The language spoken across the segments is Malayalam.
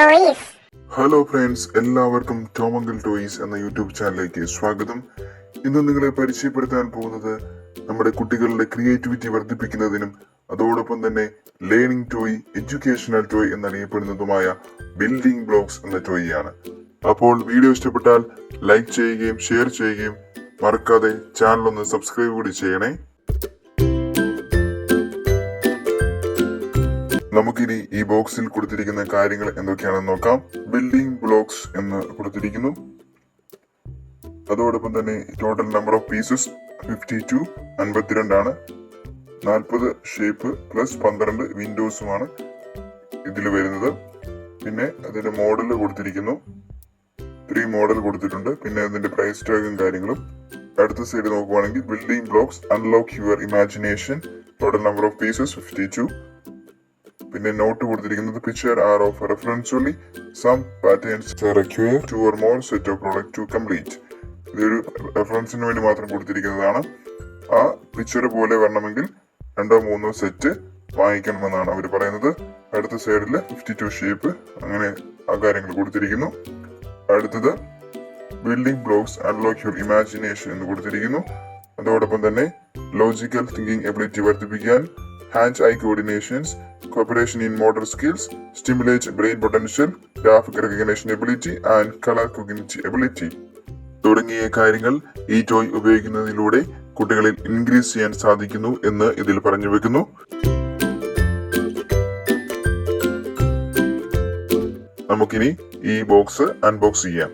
Toys. ഹലോ ഫ്രണ്ട്സ്, എല്ലാവർക്കും ടോമങ്കിൾ ടോയ്സ് എന്ന യൂട്യൂബ് ചാനലിലേക്ക് സ്വാഗതം. ഇന്ന് നിങ്ങളെ പരിചയപ്പെടുത്താൻ പോകുന്നത് നമ്മുടെ കുട്ടികളുടെ ക്രിയേറ്റിവിറ്റി വർദ്ധിപ്പിക്കുന്നതിനും അതോടൊപ്പം തന്നെ ലേണിംഗ് ടോയ്, എഡ്യൂക്കേഷണൽ ടോയ് എന്നറിയപ്പെടുന്നതുമായ ബിൽഡിംഗ് ബ്ലോക്സ് എന്ന ടോയ് ആണ്. അപ്പോൾ വീഡിയോ ഇഷ്ടപ്പെട്ടാൽ ലൈക്ക് ചെയ്യുകയും ഷെയർ ചെയ്യുകയും മറക്കാതെ ചാനൽ ഒന്ന് സബ്സ്ക്രൈബ് കൂടി ചെയ്യണേ. നമുക്കിനി ഈ ബോക്സിൽ കൊടുത്തിരിക്കുന്ന കാര്യങ്ങൾ എന്തൊക്കെയാണെന്ന് നോക്കാം. ബിൽഡിംഗ് ബ്ലോക്സ് എന്ന് കൊടുത്തിരിക്കുന്നു. അതോടൊപ്പം തന്നെ total number of pieces 52 52 40 shape plus 12 വിൻഡോസുമാണ് ഇതിൽ വരുന്നത്. പിന്നെ അതിന്റെ മോഡൽ കൊടുത്തിരിക്കുന്നു, 3 മോഡൽ കൊടുത്തിട്ടുണ്ട്. പിന്നെ അതിന്റെ പ്രൈസ് ടാഗും കാര്യങ്ങളും. അടുത്ത സൈഡ് നോക്കുവാണെങ്കിൽ building blocks unlock your imagination, total number of pieces 52. പിന്നെ നോട്ട് കൊടുത്തിരിക്കുന്നത് picture are of reference only, some patterns require 2 or more set of product to complete. ഇതൊരു റെഫറൻസിന് വേണ്ടി മാത്രം കൊടുത്തിരിക്കുന്നതാണ്. ആ പിക്ചർ പോലെ വരണമെങ്കിൽ 2 or 3 സെറ്റ് വാങ്ങിക്കണമെന്നാണ് അവർ പറയുന്നത്. അടുത്ത സൈഡിൽ 52 ഷേപ്പ്, അങ്ങനെ ആ കാര്യങ്ങൾ കൊടുത്തിരിക്കുന്നു. അടുത്തത് building blocks unlock your imagination എന്ന് കൊടുത്തിരിക്കുന്നു. അതോടൊപ്പം തന്നെ ലോജിക്കൽ തിങ്കിങ് എബിലിറ്റി വർദ്ധിപ്പിക്കാൻ, hand I coordinations, cooperation in motor skills, stimulate brain potential, graphic recognition ability and color cognitive ability തുടങ്ങിയ കാര്യങ്ങൾ ഈ ടോയ് ഉപയോഗിക്കുന്നതിലൂടെ കുട്ടികളിൽ ഇൻക്രീസ് ചെയ്യാൻ സാധിക്കുന്നു എന്ന് ഇതിൽ പറഞ്ഞു വെക്കുന്നു. നമുക്കിനി ഈ ബോക്സ് അൺബോക്സ് ചെയ്യാം.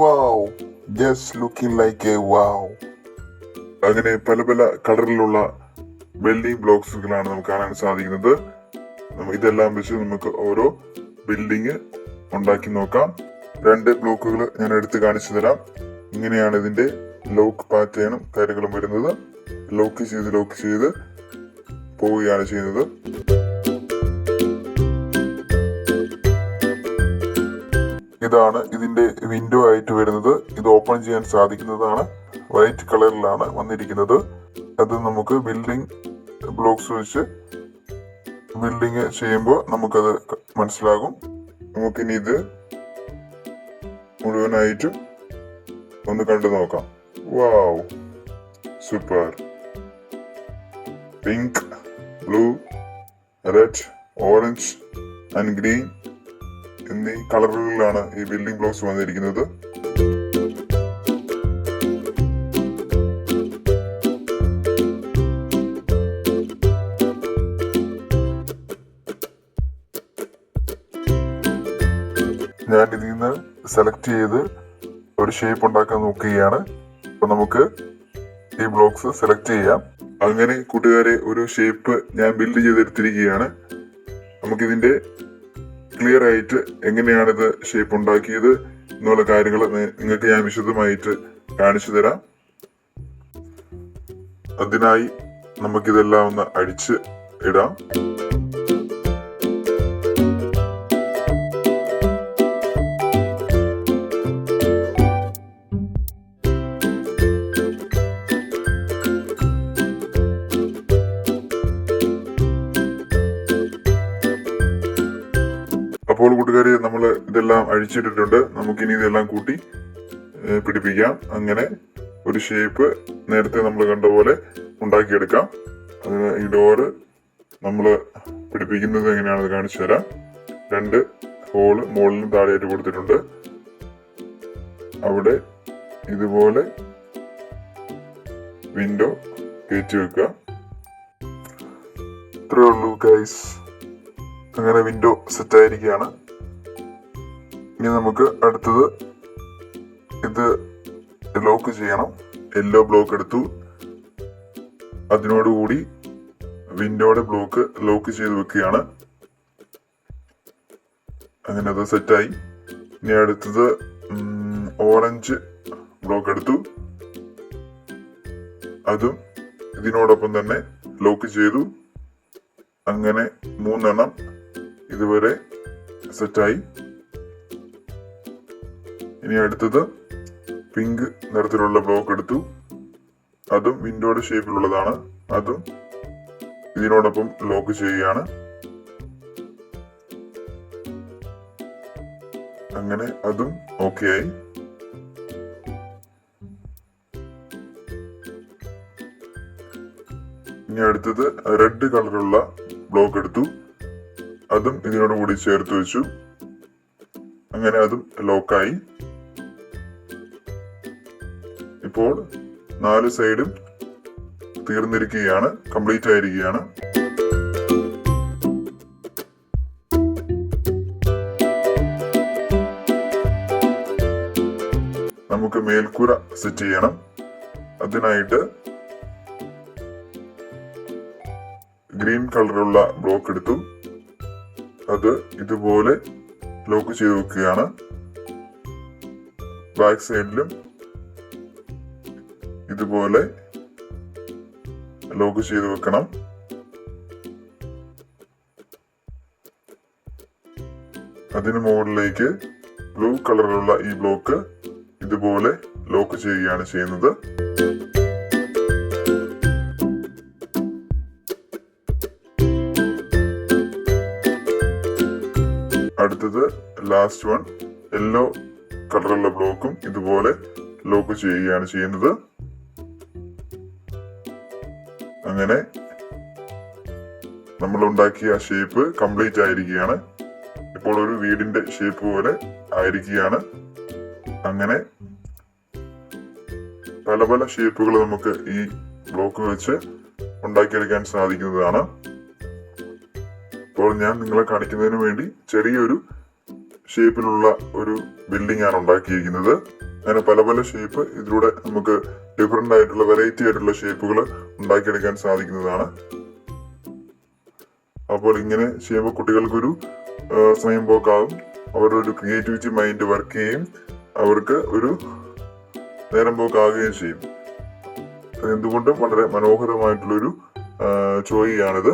Wow, just looking like a wow. അങ്ങനെ പല പല കളറിലുള്ള ബിൽഡിംഗ് ബ്ലോക്സുകളാണ് നമുക്ക് കാണാൻ സാധിക്കുന്നത്. ഇതെല്ലാം വെച്ച് നമുക്ക് ഓരോ ബിൽഡിംഗ് ഉണ്ടാക്കി നോക്കാം. 2 ബ്ലോക്കുകൾ ഞാൻ എടുത്ത് കാണിച്ചു തരാം. ഇങ്ങനെയാണ് ഇതിന്റെ ലോക്ക് പാറ്റേണും കാര്യങ്ങളും വരുന്നത്. ലോക്ക് ചെയ്ത് പോവുകയാണ് ചെയ്യുന്നത്. ഇതാണ് ഇതിന്റെ വിൻഡോ ആയിട്ട് വരുന്നത്. ഇത് ഓപ്പൺ ചെയ്യാൻ സാധിക്കുന്നതാണ്. വൈറ്റ് കളറിലാണ് വന്നിരിക്കുന്നത്. അത് നമുക്ക് ബിൽഡിംഗ് ബ്ലോക്സ് വെച്ച് ബിൽഡിംഗ് ചെയ്യുമ്പോൾ നമുക്കത് മനസ്സിലാകും. നമുക്കിനി ഇത് മുഴുവനായിട്ടും ഒന്ന് കണ്ടു നോക്കാം. Wow, super. Pink, blue, red, orange and green എന്നീ കളറുകളിലാണ് ഈ ബിൽഡിംഗ് ബ്ലോക്സ് വന്നിരിക്കുന്നത്. ഞാൻ ഇതിൽ നിന്ന് സെലക്ട് ചെയ്ത് ഒരു ഷേപ്പ് ഉണ്ടാക്കാൻ നോക്കുകയാണ്. അപ്പൊ നമുക്ക് ഈ ബ്ലോക്സ് സെലക്ട് ചെയ്യാം. അങ്ങനെ കൂട്ടുകാരെ, ഒരു ഷേപ്പ് ഞാൻ ബിൽഡ് ചെയ്തെടുത്തിരിക്കുകയാണ്. നമുക്കിതിന്റെ ക്ലിയർ ആയിട്ട് എങ്ങനെയാണിത് ഷേപ്പ് ഉണ്ടാക്കിയത് എന്നുള്ള കാര്യങ്ങൾ നിങ്ങൾക്ക് ഞാൻ വിശദമായിട്ട് കാണിച്ചു തരാം. അതിനായി നമുക്കിതെല്ലാം ഒന്ന് അടിച്ച് ഇടാം. അപ്പോൾ കൂട്ടുകാരെ, നമ്മൾ ഇതെല്ലാം അഴിച്ചിട്ടിട്ടുണ്ട്. നമുക്കിനി ഇതെല്ലാം കൂട്ടി പിടിപ്പിക്കാം. അങ്ങനെ ഒരു ഷേപ്പ് നേരത്തെ നമ്മൾ കണ്ട പോലെ ഉണ്ടാക്കിയെടുക്കാം. അതിന് ഈ ഡോറ് നമ്മൾ പിടിപ്പിക്കുന്നത് എങ്ങനെയാണെന്ന് കാണിച്ചു തരാം. 2 ഹോള് മുകളിലും താഴെയായിട്ട് കൊടുത്തിട്ടുണ്ട്. അവിടെ ഇതുപോലെ വിൻഡോ കയറ്റി വെക്കുക. ഇത്രേ ഉള്ളൂ ഗൈസ്. അങ്ങനെ വിൻഡോ സെറ്റ് ആയിരിക്കുകയാണ്. ഇനി നമുക്ക് അടുത്തത് ഇത് ലോക്ക് ചെയ്യണം. യെല്ലോ ബ്ലോക്ക് എടുത്തു. അതിനോടുകൂടി വിൻഡോയുടെ ബ്ലോക്ക് ലോക്ക് ചെയ്ത് വെക്കുകയാണ്. അങ്ങനെ അത് സെറ്റായി. ഇനി അടുത്തത് ഓറഞ്ച് ബ്ലോക്ക് എടുത്തു. അതും ഇതിനോടൊപ്പം തന്നെ ലോക്ക് ചെയ്തു. അങ്ങനെ 3 എണ്ണം ഇതുവരെ സെറ്റായി. ഇനി അടുത്തത് പിങ്ക് നിറത്തിലുള്ള ബ്ലോക്ക് എടുത്തു. അതും വിൻഡോയുടെ ഷേപ്പിലുള്ളതാണ്. അതും ഇതിനോടൊപ്പം ലോക്ക് ചെയ്യുകയാണ്. അങ്ങനെ അതും ഓക്കെ ആയി. ഇനി അടുത്തത് റെഡ് കളറുള്ള ബ്ലോക്ക് എടുത്തു. അതും ഇതിനോട് കൂടി ചേർത്ത് വെച്ചു. അങ്ങനെ അതും ലോക്കായി. ഇപ്പോൾ 4 സൈഡും തീർന്നിരിക്കുകയാണ്, കംപ്ലീറ്റ് ആയിരിക്കുകയാണ്. നമുക്ക് മേൽക്കൂര സെറ്റ് ചെയ്യണം. അതിനായിട്ട് ഗ്രീൻ കളറുള്ള ബ്ലോക്ക് എടുത്തു. അത് ഇതുപോലെ ലോക്ക് ചെയ്ത് വെക്കുകയാണ്. ബാക്ക് സൈഡിലും ഇതുപോലെ ലോക്ക് ചെയ്ത് വെക്കണം. അതിന് മുകളിലേക്ക് ബ്ലൂ കളറിലുള്ള ഈ ബ്ലോക്ക് ഇതുപോലെ ലോക്ക് ചെയ്യുകയാണ് ചെയ്യുന്നത്. അടുത്തത് ലാസ്റ്റ് വൺ യെല്ലോ കളറുള്ള ബ്ലോക്കും ഇതുപോലെ ലോക്ക് ചെയ്യുകയാണ് ചെയ്യുന്നത്. അങ്ങനെ നമ്മൾ ഉണ്ടാക്കിയ ഷേപ്പ് കംപ്ലീറ്റ് ആയിരിക്കുകയാണ്. ഇപ്പോൾ ഒരു വീടിന്റെ ഷേപ്പ് പോലെ ആയിരിക്കുകയാണ്. അങ്ങനെ പല പല ഷേപ്പുകൾ നമുക്ക് ഈ ബ്ലോക്ക് വെച്ച് ഉണ്ടാക്കിയെടുക്കാൻ സാധിക്കുന്നതാണ്. ഇപ്പോൾ ഞാൻ നിങ്ങളെ കാണിക്കുന്നതിന് വേണ്ടി ചെറിയൊരു ഷേപ്പിലുള്ള ഒരു ബിൽഡിംഗ് ആണ് ഉണ്ടാക്കിയിരിക്കുന്നത്. അങ്ങനെ പല പല ഷേപ്പ് ഇതിലൂടെ നമുക്ക് ഡിഫറെന്റ് ആയിട്ടുള്ള വെറൈറ്റി ആയിട്ടുള്ള ഷേപ്പുകൾ ഉണ്ടാക്കിയെടുക്കാൻ സാധിക്കുന്നതാണ്. അപ്പോൾ ഇങ്ങനെ ചെയ്യുമ്പോൾ കുട്ടികൾക്കൊരു സമയം പോക്കാവും. അവരുടെ ഒരു ക്രിയേറ്റിവിറ്റി മൈൻഡ് വർക്ക് ചെയ്യും. അവർക്ക് ഒരു നേരം പോക്കാവുകയും ചെയ്യും. എന്തുകൊണ്ടും വളരെ മനോഹരമായിട്ടുള്ളൊരു ചോയ്യാണിത്.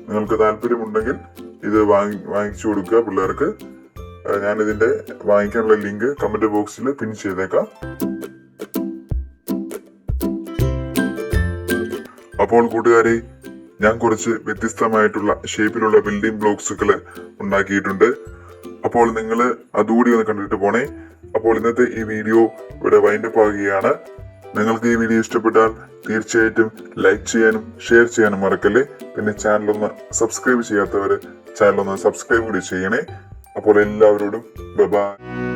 നിങ്ങൾക്ക് താല്പര്യമുണ്ടെങ്കിൽ ഇത് വാങ്ങിച്ചു കൊടുക്കുക പിള്ളേർക്ക്. ഞാൻ ഇതിന്റെ വാങ്ങിക്കാനുള്ള ലിങ്ക് കമന്റ് ബോക്സിൽ പിൻ ചെയ്തേക്കാം. അപ്പോൾ കൂട്ടുകാരെ, ഞാൻ കുറച്ച് വ്യത്യസ്തമായിട്ടുള്ള ഷേപ്പിലുള്ള ബിൽഡിംഗ് ബ്ലോക്സുകൾ ഉണ്ടാക്കിയിട്ടുണ്ട്. അപ്പോൾ നിങ്ങൾ അതുകൂടി ഒന്ന് കണ്ടിട്ട് പോണേ. അപ്പോൾ ഇന്നത്തെ ഈ വീഡിയോ ഇവിടെ വൈൻഡപ്പ് ആകുകയാണ്. നിങ്ങൾക്ക് ഈ വീഡിയോ ഇഷ്ടപ്പെട്ടാൽ തീർച്ചയായിട്ടും ലൈക്ക് ചെയ്യാനും ഷെയർ ചെയ്യാനും മറക്കല്ലേ. പിന്നെ ചാനലൊന്ന് സബ്സ്ക്രൈബ് ചെയ്യാത്തവര് ചാനലൊന്ന് സബ്സ്ക്രൈബ് കൂടി ചെയ്യണേ. അപ്പോൾ എല്ലാവരോടും ബൈ.